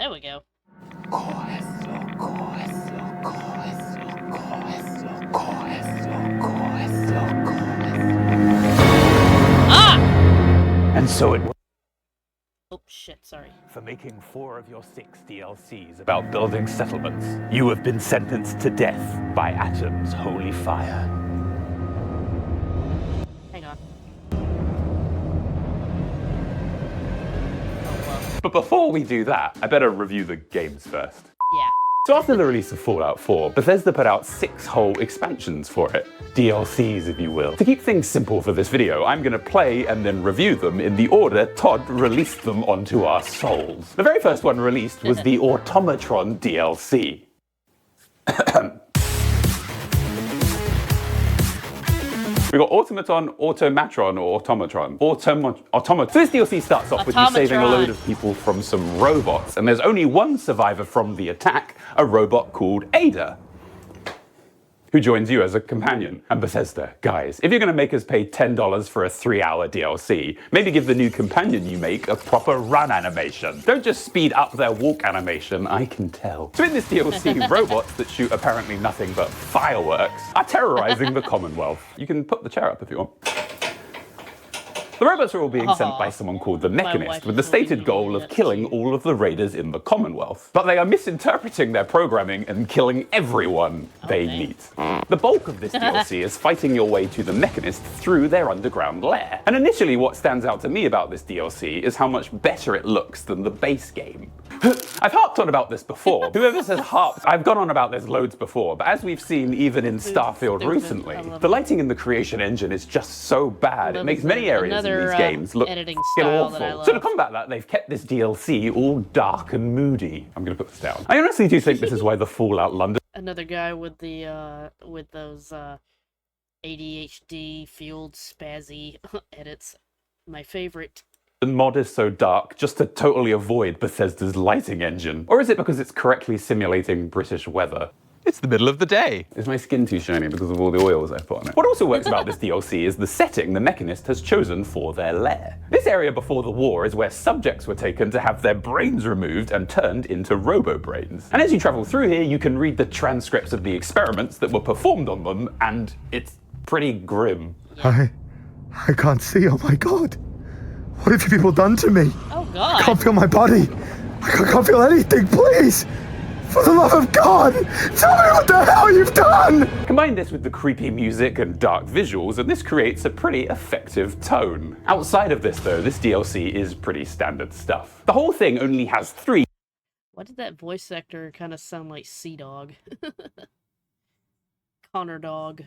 there we go. Ah! And so it was. Oh, shit, sorry. For making 4 of your 6 DLCs about building settlements, you have been sentenced to death by Atom's holy fire. Hang on. But before we do that, I better review the games first. Yeah. So after the release of Fallout 4, Bethesda put out 6 whole expansions for it. DLCs, if you will. To keep things simple for this video, I'm gonna play and then review them in the order Todd released them onto our souls. The very first one released was the Automatron DLC. We got Automatron, or Automatron. Automatron. So this DLC starts off with you saving a load of people from some robots, and there's only one survivor from the attack, a robot called Ada, who joins you as a companion. And Bethesda, guys, if you're gonna make us pay $10 for a 3-hour DLC, maybe give the new companion you make a proper run animation. Don't just speed up their walk animation, I can tell. So in this DLC, robots that shoot apparently nothing but fireworks are terrorizing the Commonwealth. You can put the chair up if you want. The robots are all being sent by someone called the Mechanist with the stated goal of killing all of the raiders in the Commonwealth. But they are misinterpreting their programming and killing everyone they meet. The bulk of this DLC is fighting your way to the Mechanist through their underground lair. And initially what stands out to me about this DLC is how much better it looks than the base game. I've harped on about this before. Whoever says harped, I've gone on about this loads before, but as we've seen even in Starfield recently, the lighting in the Creation Engine is just so bad. It makes many areas in these games look awful. So to combat that, they've kept this DLC all dark and moody. I'm gonna put this down. I honestly do think this is why the Fallout London... Another guy with the, with those, ADHD fueled spazzy edits. My favorite. The mod is so dark just to totally avoid Bethesda's lighting engine. Or is it because it's correctly simulating British weather? It's the middle of the day. Is my skin too shiny because of all the oils I've put on it? What also works about this DLC is the setting the Mechanist has chosen for their lair. This area before the war is where subjects were taken to have their brains removed and turned into robo-brains. And as you travel through here, you can read the transcripts of the experiments that were performed on them, and it's pretty grim. I can't see, oh my god. What have you people done to me? Oh god. I can't feel my body. I can't feel anything, please. For the love of God, tell me what the hell you've done! Combine this with the creepy music and dark visuals, and this creates a pretty effective tone. Outside of this though, this DLC is pretty standard stuff. The whole thing only has 3. Why did that voice actor kind of sound like Sea Dog? Connor Dog.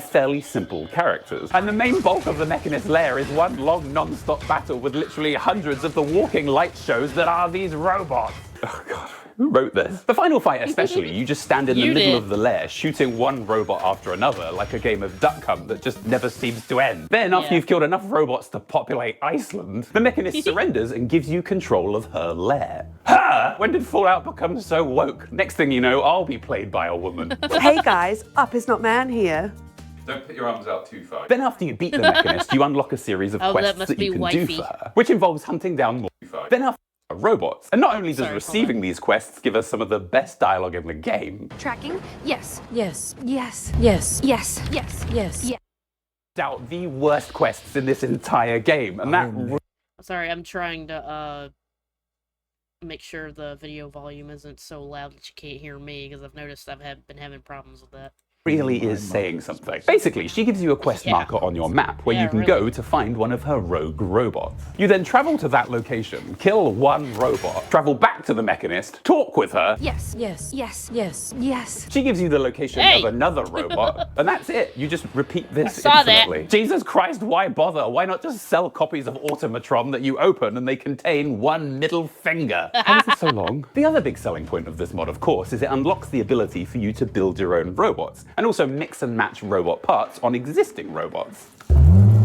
Fairly simple characters. And the main bulk of the Mechanist lair is one long non-stop battle with literally hundreds of the walking light shows that are these robots. Oh god. Who wrote this? The final fight especially, you just stand in the middle of the lair, shooting one robot after another, like a game of Duck Hunt that just never seems to end. Then, after you've killed enough robots to populate Iceland, the Mechanist surrenders and gives you control of her lair. Ha! When did Fallout become so woke? Next thing you know, I'll be played by a woman. Hey guys, Up is Not Man here. Don't put your arms out too far. Then after you beat the Mechanist, you unlock a series of quests that you can do for her, which involves hunting down more. Then after robots. And not only does receiving these quests give us some of the best dialogue in the game. Tracking? Yes. Yes. Yes. Yes. Yes. Yes. Yes. Yes. Out the worst quests in this entire game, and that. Sorry, I'm trying to make sure the video volume isn't so loud that you can't hear me, because I've noticed I've been having problems with that. Really is saying something. Basically, she gives you a quest marker on your map where you can go to find one of her rogue robots. You then travel to that location, kill one robot, travel back to the Mechanist, talk with her. Yes. Yes. Yes. Yes. Yes. She gives you the location of another robot, and that's it. You just repeat this infinitely. Jesus Christ, why bother? Why not just sell copies of Automatron that you open and they contain one middle finger? How is it so long? The other big selling point of this mod, of course, is it unlocks the ability for you to build your own robots, and also mix and match robot parts on existing robots.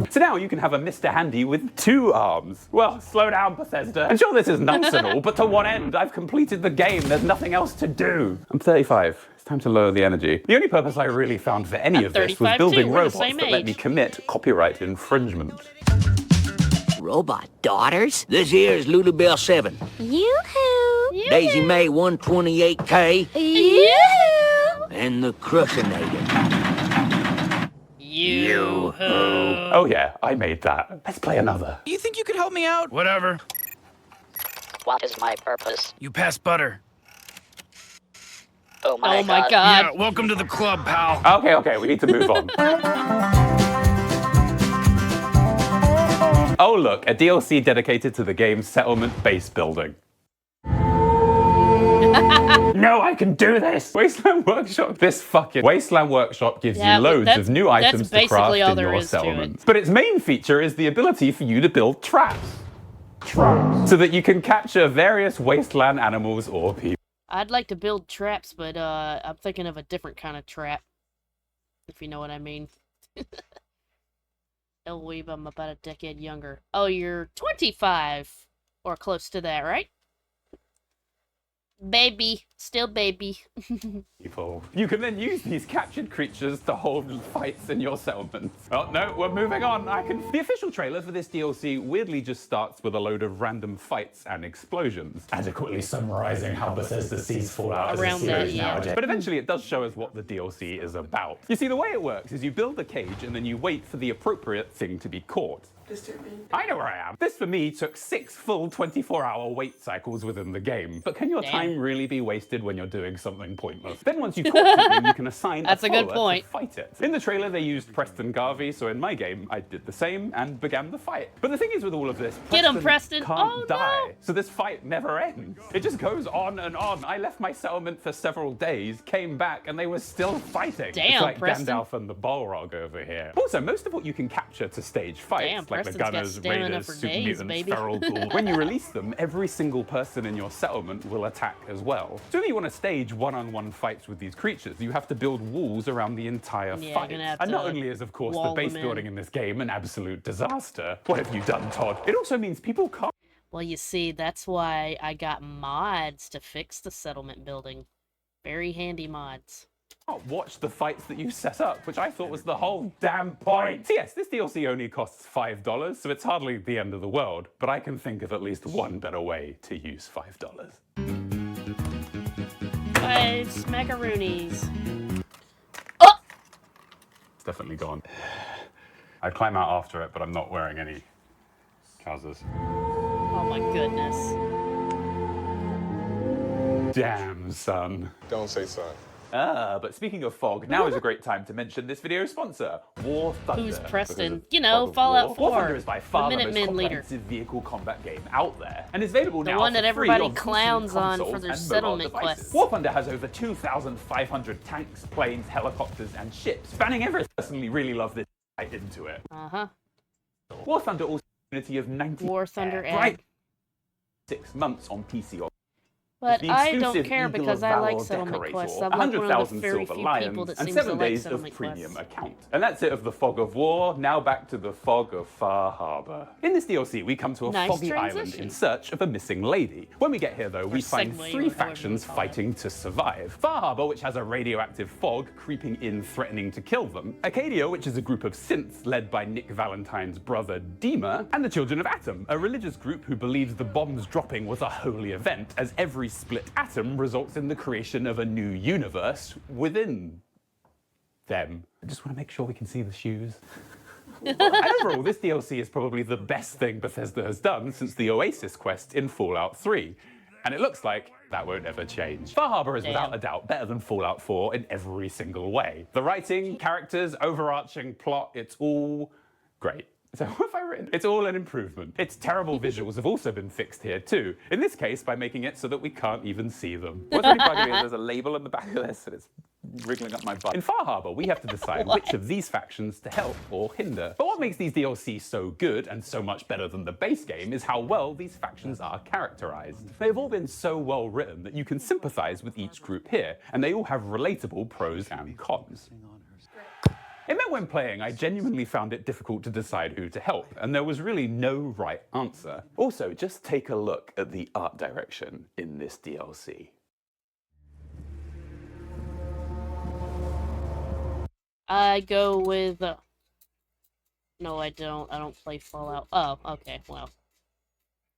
So now you can have a Mr. Handy with 2 arms. Well, slow down, Bethesda. I'm sure this is nice and all, but to what end? I've completed the game. There's nothing else to do. I'm 35. It's time to lower the energy. The only purpose I really found for any of this was building robots that let me commit copyright infringement. Robot daughters? This here's Lulubelle 7. Yoo-hoo! Daisy May 128K, You. and the Crushinator. You. Oh yeah, I made that. Let's play another. You think you could help me out? Whatever. What is my purpose? You pass butter. Oh my god. Yeah, welcome to the club, pal. Okay, we need to move on. Oh look, a DLC dedicated to the game's settlement base building. No, I can do this! Wasteland Workshop. This fucking Wasteland Workshop gives you loads of new items to craft in your settlements. But its main feature is the ability for you to build traps. So that you can capture various wasteland animals or people. I'd like to build traps, but I'm thinking of a different kind of trap. If you know what I mean. Elweeb, I'm about a decade younger. Oh, you're 25. Or close to that, right? Baby. Still baby. People. You can then use these captured creatures to hold fights in your settlements. Oh no, we're moving on. The official trailer for this DLC weirdly just starts with a load of random fights and explosions, adequately summarizing how Bethesda sees Fallout as a series nowadays. But eventually it does show us what the DLC is about. You see, the way it works is you build a cage and then you wait for the appropriate thing to be caught. I know where I am. This for me took 6 full 24-hour wait cycles within the game. But can your time really be wasted when you're doing something pointless? Then once you've caught something, you can assign a follower to fight it. In the trailer, they used Preston Garvey, so in my game, I did the same and began the fight. But the thing is with all of this, Preston can't die. So this fight never ends. It just goes on and on. I left my settlement for several days, came back, and they were still fighting. Damn, it's like Preston. Gandalf and the Balrog over here. Also, most of what you can capture to stage fights, like the Gunners, Raiders, Super Mutants, Feral Ghouls, when you release them, every single person in your settlement will attack as well. So if you want to stage one-on-one fights with these creatures, you have to build walls around the entire fight. And not only is, of course, the base building in this game an absolute disaster. What have you done, Todd? It also means people can't... Well, you see, that's why I got mods to fix the settlement building. Very handy mods. Watch the fights that you set up, which I thought was the whole damn point. So yes, this DLC only costs $5, so it's hardly the end of the world, but I can think of at least one better way to use $5. 5 smackaroonies. It's definitely gone. I'd climb out after it, but I'm not wearing any trousers. Oh my goodness. Damn, son. Don't say son. But speaking of fog, now is a great time to mention this video's sponsor, War Thunder. Who's Preston? You know, Fallout 4. War Thunder is by far the most Minutemen leader. comprehensive vehicle combat game out there, and is available now The one that for free everybody on PC, clowns on consoles, for their and settlement mobile devices. quests. War Thunder has over 2,500 tanks, planes, helicopters, and ships, spanning everything. I personally really love this right into it. War Thunder also has a community of 90 War Thunder right 6 months on PC or But the I don't exclusive care Eagle because of I like Valor settlement Decorator, quests. I'm like one of the 100,000 very silver few lions, people that and seems 7 to like days of settlement premium quests. account. And that's it of the Fog of War. Now back to the Fog of Far Harbor. In this DLC, we come to a Nice foggy island transition. in search of a missing lady. When we get here, though, we find segue, 3 however factions you call it. fighting to survive. Far Harbor, which has a radioactive fog creeping in, threatening to kill them. Acadia, which is a group of synths led by Nick Valentine's brother Dima. And the Children of Atom, a religious group who believes the bombs dropping was a holy event, as every split atom results in the creation of a new universe within them. I just want to make sure we can see the shoes. And overall, this DLC is probably the best thing Bethesda has done since the Oasis quest in Fallout 3. And it looks like that won't ever change. Far Harbor is without a doubt better than Fallout 4 in every single way. The writing, characters, overarching plot, it's all great. So what have I written? It's all an improvement. Its terrible visuals have also been fixed here too. In this case, by making it so that we can't even see them. What's really bugging me is there's a label on the back of this and it's wriggling up my butt. In Far Harbor, we have to decide which of these factions to help or hinder. But what makes these DLCs so good and so much better than the base game is how well these factions are characterized. They've all been so well written that you can sympathize with each group here, and they all have relatable pros and cons. It meant when playing, I genuinely found it difficult to decide who to help, and there was really no right answer. Also, just take a look at the art direction in this DLC. I go with... No, I don't. I don't play Fallout. Oh, okay, well.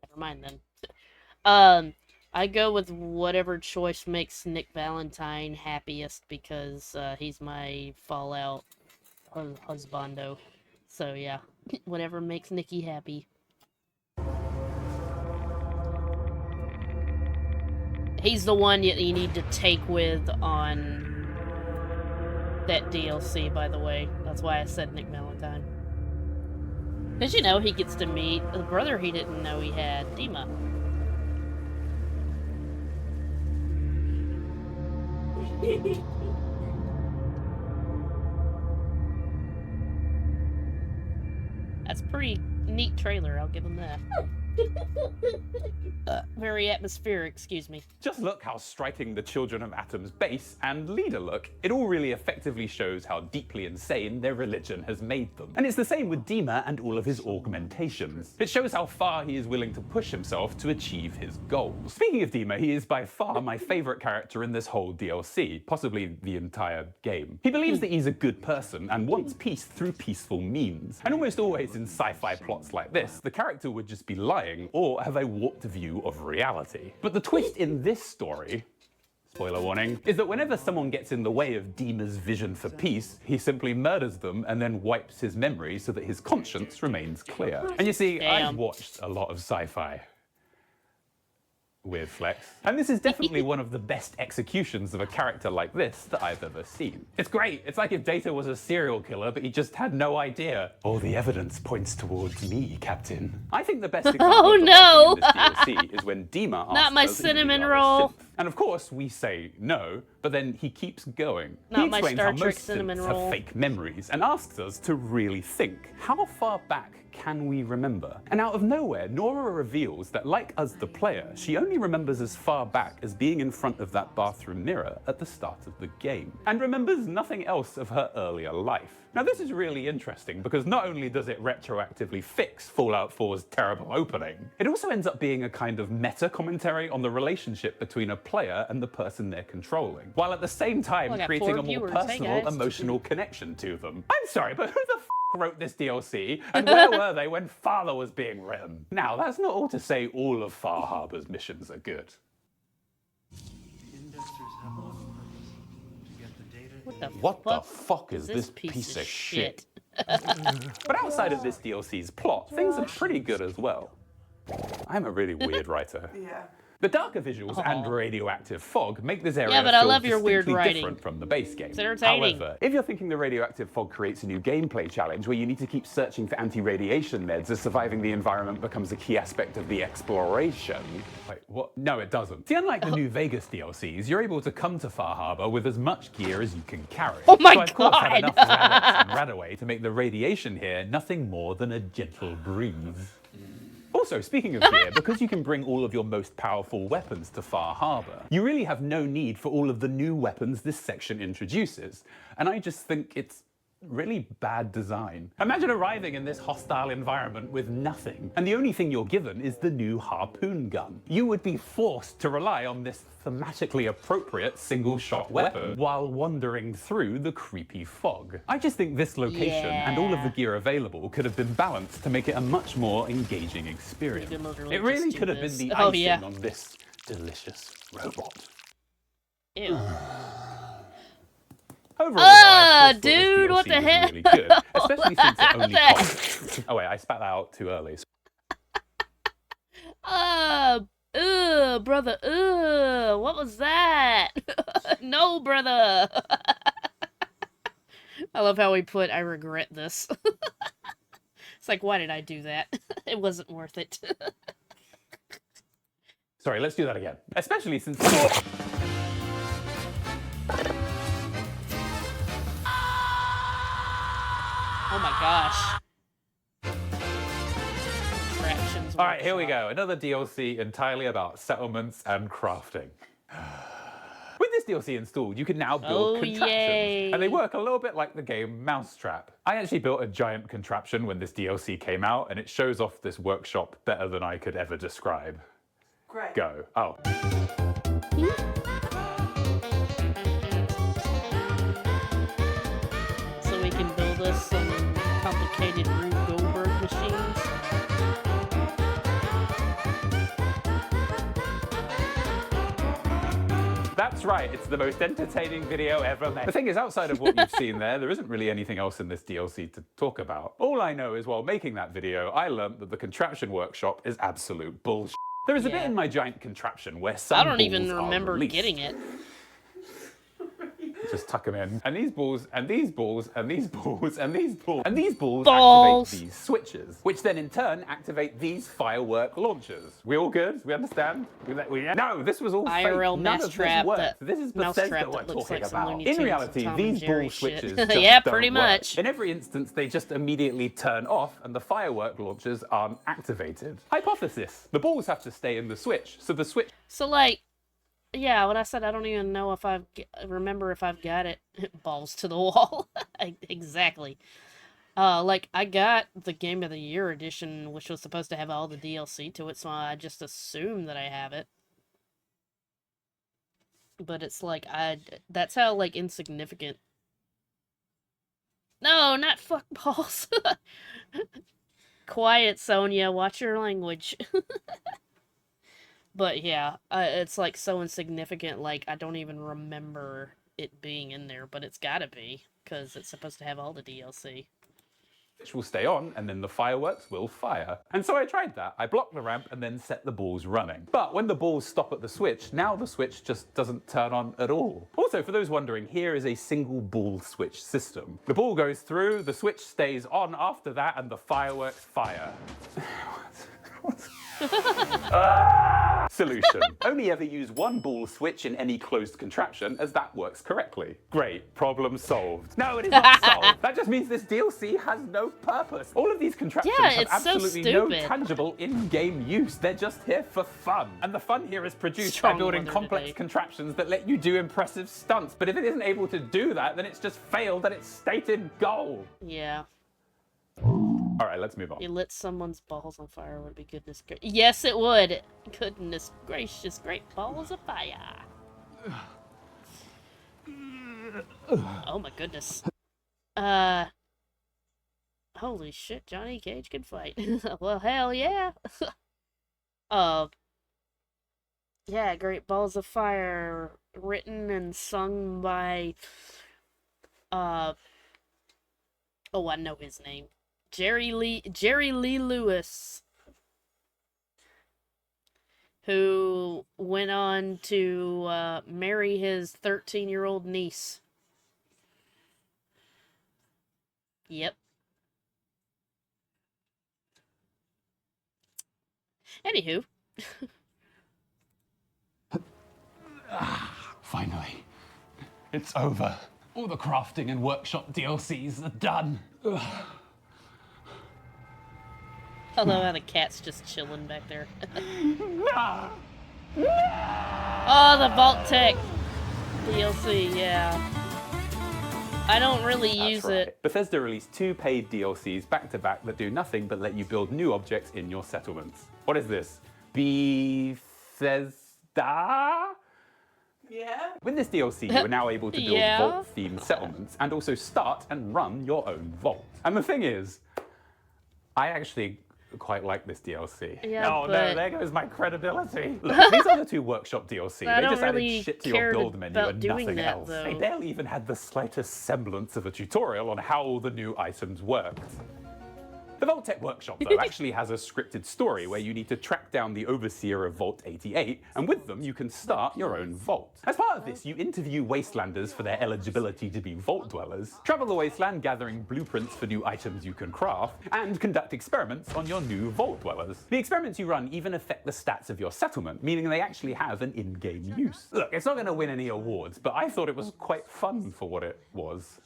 Never mind then. I I go with whatever choice makes Nick Valentine happiest because he's my Fallout husbando. So yeah, whatever makes Nikki happy. He's the one you need to take with on that DLC, by the way. That's why I said Nick Valentine. Because, you know, he gets to meet the brother he didn't know he had, Dima. That's a pretty neat trailer, I'll give him that. Very atmospheric, excuse me. Just look how striking the Children of Atom's base and leader look. It all really effectively shows how deeply insane their religion has made them. And it's the same with Dima and all of his augmentations. It shows how far he is willing to push himself to achieve his goals. Speaking of Dima, he is by far my favorite character in this whole DLC, possibly the entire game. He believes that he's a good person and wants peace through peaceful means. And almost always in sci-fi plots like this, the character would just be lying or have a warped view of reality. But the twist in this story, spoiler warning, is that whenever someone gets in the way of Dima's vision for peace, he simply murders them and then wipes his memory so that his conscience remains clear. And you see, I've watched a lot of sci-fi. Weird flex. And this is definitely one of the best executions of a character like this that I've ever seen. It's great. It's like if Data was a serial killer, but he just had no idea. All the evidence points towards me, Captain. I think the best example of no. this DLC is when Dima asks Not my us if we cinnamon are a roll. synth. And of course, we say no, but then he keeps going. Not He my explains Star how Trek most cinnamon synths roll. have fake memories and asks us to really think. How far back can we remember? And out of nowhere, Nora reveals that, like us, the player, she only remembers as far back as being in front of that bathroom mirror at the start of the game, and remembers nothing else of her earlier life. Now, this is really interesting because not only does it retroactively fix Fallout 4's terrible opening, it also ends up being a kind of meta commentary on the relationship between a player and the person they're controlling, while at the same time Well, I got creating 4 a more viewers. Hey, personal, guys. emotional connection to them. I'm sorry, but who the wrote this DLC, and where were they when Father was being written? Now, that's not all to say all of Far Harbor's missions are good. What the fuck is this piece of shit? But outside of this DLC's plot, things are pretty good as well. I'm a really weird writer. Yeah. The darker visuals and radioactive fog make this area Yeah, but I feel love your weird distinctly writing. different from the base game. It's entertaining. However, if you're thinking the radioactive fog creates a new gameplay challenge where you need to keep searching for anti-radiation meds as surviving the environment becomes a key aspect of the exploration. Wait, what? No, it doesn't. See, unlike the New Vegas DLCs, you're able to come to Far Harbor with as much gear as you can carry. Oh my so I've course had God. enough Radex and Radaway to make the radiation here nothing more than a gentle breeze. Also, speaking of gear, because you can bring all of your most powerful weapons to Far Harbor, you really have no need for all of the new weapons this section introduces. And I just think it's really bad design. Imagine arriving in this hostile environment with nothing, and the only thing you're given is the new harpoon gun. You would be forced to rely on this thematically appropriate single-shot weapon while wandering through the creepy fog. I just think this location and all of the gear available could have been balanced to make it a much more engaging experience. It really could have been the icing on this delicious robot. Ew. Overall, I thought dude, this what DLC the was hell? really good, especially since it only What cost... Oh wait, I spat that out too early. Brother, what was that? No, brother. I love how we put, I regret this. It's like, why did I do that? It wasn't worth it. Sorry, let's do that again. Especially since... Oh my gosh. Fractions. All right, here we go. Another DLC entirely about settlements and crafting. With this DLC installed, you can now build contraptions, yay. and they work a little bit like the game Mousetrap. I actually built a giant contraption when this DLC came out, and it shows off this workshop better than I could ever describe. Great. Go. Oh. So we can build us some complicated Rube Goldberg machines. That's right, it's the most entertaining video ever made. The thing is, outside of what you've seen there isn't really anything else in this DLC to talk about. All I know is while making that video, I learned that the contraption workshop is absolute bullshit. There is a bit in my giant contraption where some I don't even balls are remember released. getting it. Just tuck them in. And these balls, and these balls, and these balls, and these balls, and these balls Balls. activate these switches, which then in turn activate these firework launchers. We all good? We understand? No, this was all IRL fake. None of mousetrap. this worked. This is Bethesda we're that looks talking like some about. Looney In Tunes reality, Tom these and Jerry ball switches shit. just Yeah, don't pretty work. much. In every instance, they just immediately turn off and the firework launchers aren't activated. Hypothesis. The balls have to stay in the switch, so the switch... So, like, yeah, what I said, I don't even know if remember if I've got it. Balls to the wall. Exactly. Like, I got the Game of the Year edition, which was supposed to have all the DLC to it, so I just assumed that I have it. But it's like, that's how, like, insignificant... No, not fuck balls. Quiet, Sonia, watch your language. But yeah, it's like so insignificant, like I don't even remember it being in there, but it's gotta be, because it's supposed to have all the DLC. Which will stay on, and then the fireworks will fire. And so I tried that. I blocked the ramp and then set the balls running. But when the balls stop at the switch, now the switch just doesn't turn on at all. Also, for those wondering, here is a single ball switch system. The ball goes through, the switch stays on after that, and the fireworks fire. Solution. Only ever use one ball switch in any closed contraption, as that works correctly. Great. Problem solved. No, it is not solved. That just means this DLC has no purpose. All of these contraptions have it's so absolutely no stupid. tangible in-game use. They're just here for fun. And the fun here is produced Strong by building mother complex today. contraptions that let you do impressive stunts. But if it isn't able to do that, then it's just failed at its stated goal. Yeah. All right, let's move on. You lit someone's balls on fire would be goodness gracious. Yes, it would. Goodness gracious, great balls of fire. Oh my goodness. Holy shit, Johnny Cage can fight. Well, hell yeah. Yeah, Great Balls of Fire, written and sung by, oh, I know his name. Jerry Lee Lewis, who went on to marry his 13-year-old niece. Yep. Anywho. Finally. It's over. All the crafting and workshop DLCs are done. I love how the cat's just chilling back there. Oh, the Vault Tech DLC, yeah. I don't really use it. Bethesda released 2 paid DLCs back-to-back that do nothing but let you build new objects in your settlements. What is this? Bethesda? Yeah? With this DLC, you are now able to build Yeah. vault-themed settlements and also start and run your own vault. And the thing is, I actually quite like this DLC. Yeah, oh no, but there goes my credibility. Look, these other 2 workshop DLC, I they don't just added really shit to care your build menu about and doing nothing that, else. though. They barely even had the slightest semblance of a tutorial on how all the new items worked. The Vault Tech Workshop, though, actually has a scripted story where you need to track down the overseer of Vault 88, and with them you can start your own vault. As part of this, you interview Wastelanders for their eligibility to be Vault Dwellers, travel the Wasteland gathering blueprints for new items you can craft, and conduct experiments on your new Vault Dwellers. The experiments you run even affect the stats of your settlement, meaning they actually have an in-game use. Look, it's not going to win any awards, but I thought it was quite fun for what it was.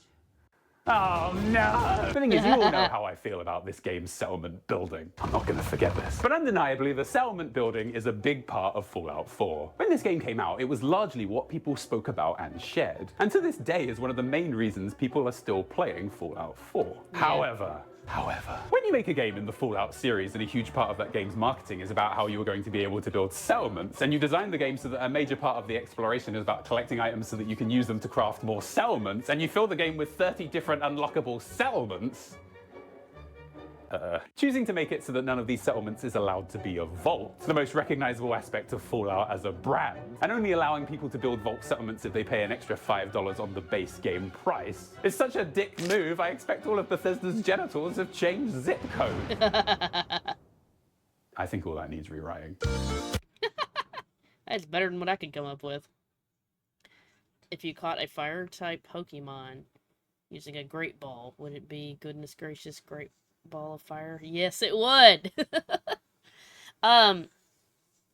Oh no! The thing is, you all know how I feel about this game's settlement building. I'm not gonna forget this. But undeniably, the settlement building is a big part of Fallout 4. When this game came out, it was largely what people spoke about and shared. And to this day is one of the main reasons people are still playing Fallout 4. Yeah. However, when you make a game in the Fallout series and a huge part of that game's marketing is about how you are going to be able to build settlements, and you design the game so that a major part of the exploration is about collecting items so that you can use them to craft more settlements, and you fill the game with 30 different unlockable settlements, choosing to make it so that none of these settlements is allowed to be a vault, the most recognizable aspect of Fallout as a brand, and only allowing people to build vault settlements if they pay an extra $5 on the base game price. It's such a dick move, I expect all of Bethesda's genitals have changed zip code. I think all that needs rewriting. That's better than what I could come up with. If you caught a fire-type Pokemon using a Great Ball, would it be, goodness gracious, Great Ball of Fire? Yes, it would!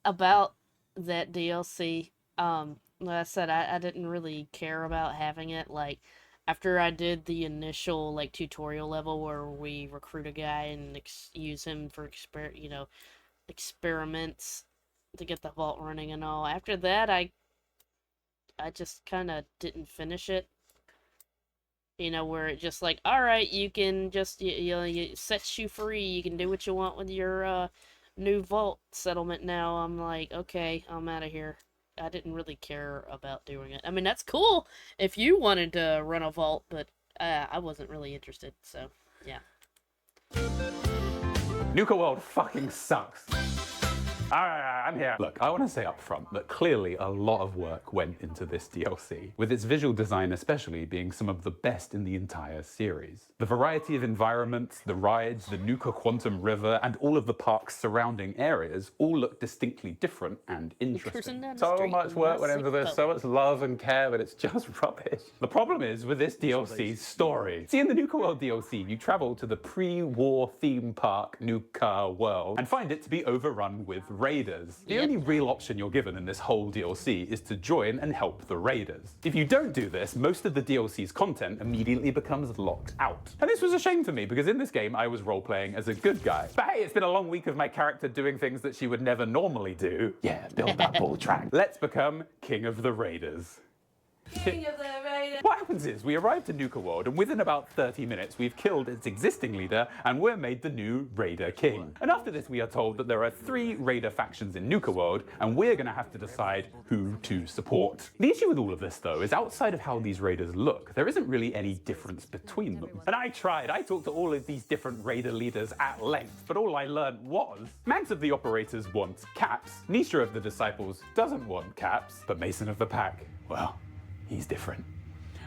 About that DLC, like I said, I didn't really care about having it. Like, after I did the initial, like, tutorial level where we recruit a guy and use him for, experiments to get the vault running and all, after that, I just kind of didn't finish it. You know, where it just like, alright, you can just, it sets you free, you can do what you want with your, new vault settlement now. I'm like, okay, I'm out of here. I didn't really care about doing it. I mean, that's cool if you wanted to run a vault, but I wasn't really interested, so, yeah. Nuka World fucking sucks. Alright, I'm here. Look, I want to say up front that clearly a lot of work went into this DLC, with its visual design especially being some of the best in the entire series. The variety of environments, the rides, the Nuka Quantum River, and all of the park's surrounding areas all look distinctly different and interesting. So much work went into this, so much love and care, but it's just rubbish. The problem is with this DLC's story. See, in the Nuka World DLC, you travel to the pre-war theme park Nuka World and find it to be overrun with raiders. The only real option you're given in this whole DLC is to join and help the raiders. If you don't do this, most of the DLC's content immediately becomes locked out. And this was a shame for me, because in this game I was role-playing as a good guy. But hey, it's been a long week of my character doing things that she would never normally do. Yeah, build that ball track. Let's become King of the Raiders. King of the Raiders. What happens is, we arrive to Nuka World, and within about 30 minutes, we've killed its existing leader, and we're made the new Raider King. And after this, we are told that there are 3 Raider factions in Nuka World, and we're gonna have to decide who to support. The issue with all of this, though, is outside of how these Raiders look, there isn't really any difference between them. And I talked to all of these different Raider leaders at length, but all I learned was, Mags of the Operators wants caps, Nisha of the Disciples doesn't want caps, but Mason of the Pack, well, he's different.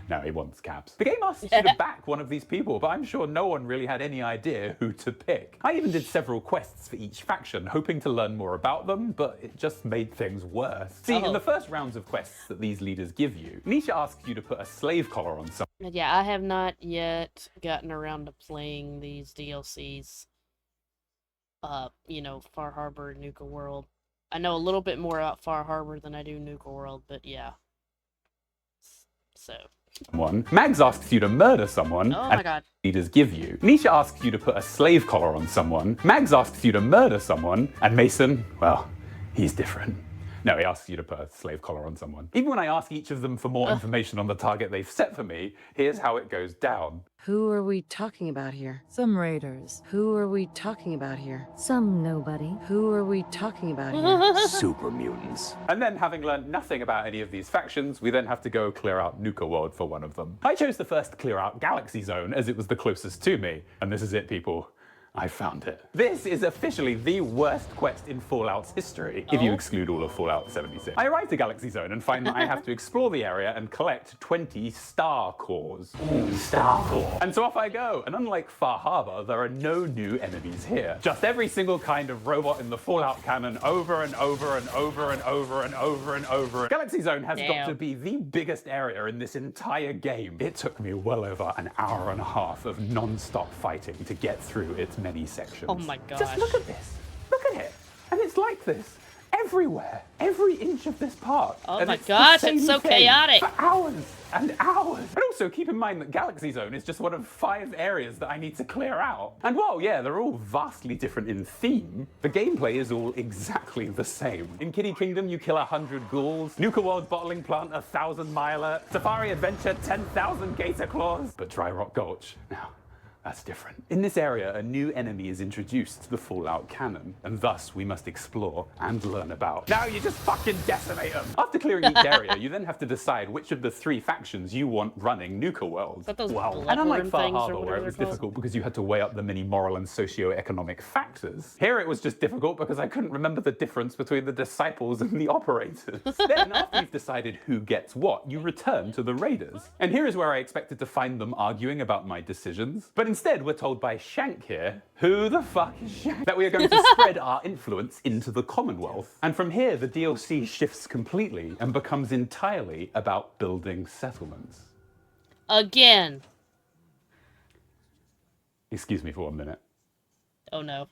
No, he wants caps. The game asks you to back one of these people, but I'm sure no one really had any idea who to pick. I even did several quests for each faction, hoping to learn more about them, but it just made things worse. See, in the first rounds of quests that these leaders give you, Nisha asks you to put a slave collar on someone. Yeah, I have not yet gotten around to playing these DLCs. Far Harbor, Nuka World. I know a little bit more about Far Harbor than I do Nuka World, but yeah. So. Mags asks you to murder someone, Oh and my god. leaders give you. Nisha asks you to put a slave collar on someone, Mags asks you to murder someone, and Mason, well, he's different. No, he asks you to put a slave collar on someone. Even when I ask each of them for more information on the target they've set for me, here's how it goes down. Who are we talking about here? Some raiders. Who are we talking about here? Some nobody. Who are we talking about here? Super mutants. And then, having learned nothing about any of these factions, we then have to go clear out Nuka World for one of them. I chose to first clear out Galaxy Zone as it was the closest to me. And this is it, people. I found it. This is officially the worst quest in Fallout's history, if you exclude all of Fallout 76. I arrive to Galaxy Zone and find that I have to explore the area and collect 20 star cores. Ooh, star core. And so off I go. And unlike Far Harbor, there are no new enemies here. Just every single kind of robot in the Fallout canon over and over and over and over and over and over. Galaxy Zone has got to be the biggest area in this entire game. It took me well over an hour and a half of non-stop fighting to get through its many sections. Oh my gosh. Just look at this. Look at it. And it's like this everywhere. Every inch of this park. Oh and my it's gosh, the same it's so thing chaotic. for hours and hours. And also keep in mind that Galaxy Zone is just one of 5 areas that I need to clear out. And while, yeah, they're all vastly different in theme, the gameplay is all exactly the same. In Kitty Kingdom, you kill 100 ghouls. Nuka World Bottling Plant, 1,000 miler. Safari Adventure, 10,000 gator claws. But Dry Rock Gulch, now, That's different. In this area, a new enemy is introduced to the Fallout canon, and thus we must explore and learn about. Now you just fucking decimate them! After clearing each area, you then have to decide which of the 3 factions you want running Nuka World. But those Well, and unlike blubberin' Far things or Harbor, where whatever it was they're called. difficult because you had to weigh up the many moral and socio-economic factors, here it was just difficult because I couldn't remember the difference between the disciples and the operators. Then, after you've decided who gets what, you return to the raiders. And here is where I expected to find them arguing about my decisions. But instead, we're told by Shank here, who the fuck is Shank? That we are going to spread our influence into the Commonwealth. And from here, the DLC shifts completely and becomes entirely about building settlements. Again. Excuse me for 1 minute. Oh no.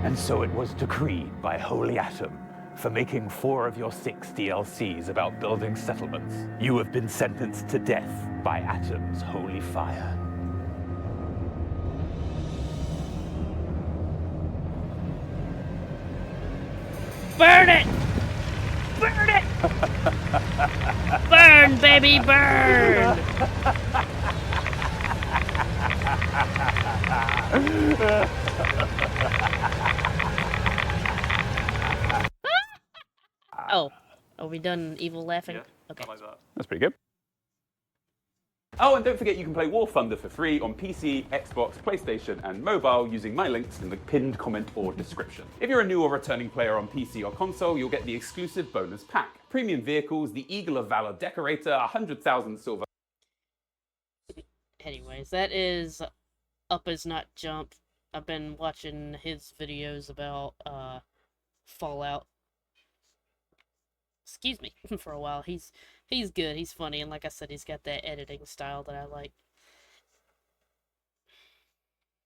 And so it was decreed by Holy Atom, for making 4 of your 6 DLCs about building settlements, you have been sentenced to death by Atom's holy fire. Burn it! Burn it! Burn, baby, burn! Oh. Are we done evil laughing? Yeah, Okay. like that. That's pretty good. Oh, and don't forget you can play War Thunder for free on PC, Xbox, PlayStation, and mobile using my links in the pinned comment or description. If you're a new or returning player on PC or console, you'll get the exclusive bonus pack. Premium vehicles, the Eagle of Valor Decorator, 100,000 silver. Anyways, that is Up Is Not Jump. I've been watching his videos about Fallout. Excuse me, for a while. He's good, he's funny, and like I said, he's got that editing style that I like.